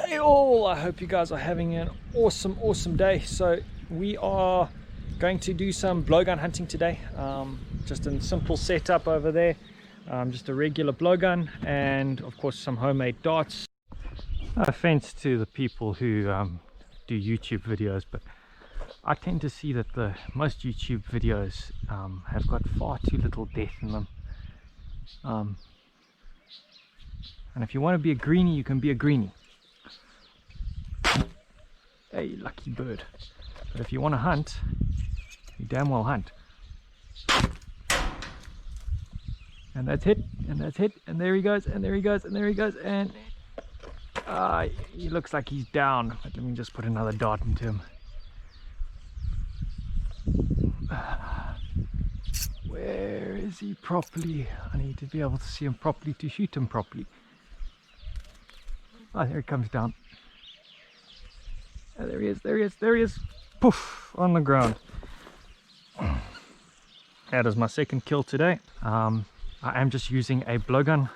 Hey all, I hope you guys are having an awesome day. So we are going to do some blowgun hunting today. Just a simple setup over there, just a regular blowgun and of course some homemade darts. No offense to the people who do YouTube videos, but I tend to see that most YouTube videos have got far too little depth in them. And if you want to be a greenie, you can be a greenie. Hey, lucky bird. But if you want to hunt, you damn well hunt. And that's hit, and that's hit, and there he goes, and there he goes, and there he goes, and he looks like he's down. But let me just put another dart into him. Where is he properly? I need to be able to see him properly to shoot him properly. Oh, there he comes down. Oh, there he is, there he is, there he is. Poof, on the ground. That is my second kill today. I am just using a blowgun,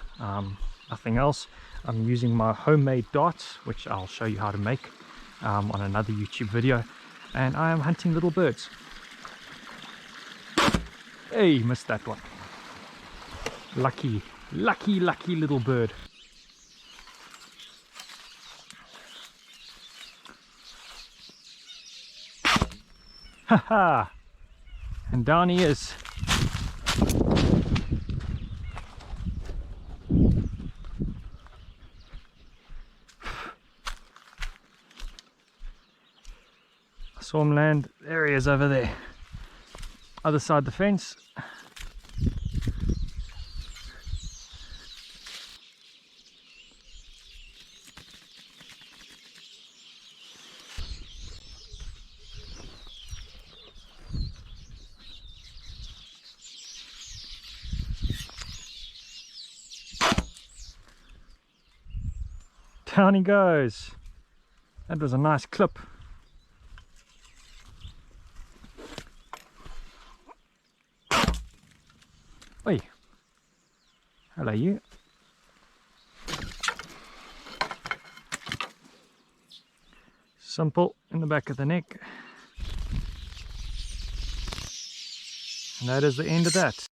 nothing else. I'm using my homemade darts, which I'll show you how to make on another YouTube video. And I am hunting little birds. Hey, missed that one. Lucky little bird. Haha! And down he is. I saw him land. There he is over there. Other side the fence. Down he goes. That was a nice clip. Oi. Hello you. Simple in the back of the neck. And that is the end of that.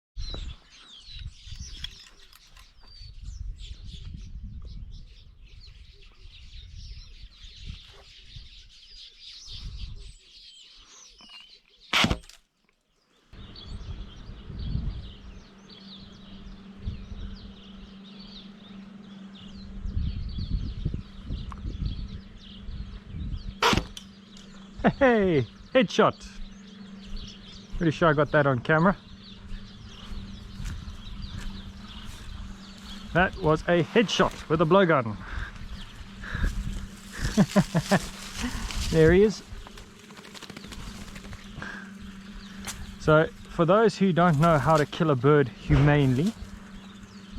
Hey, headshot. Pretty sure I got that on camera. That was a headshot with a blowgun. There he is. So for those who don't know how to kill a bird humanely,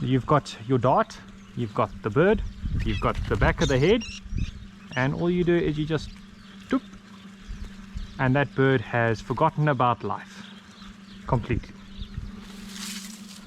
you've got your dart, you've got the bird, you've got the back of the head, and all you do is you just doop, and that bird has forgotten about life completely.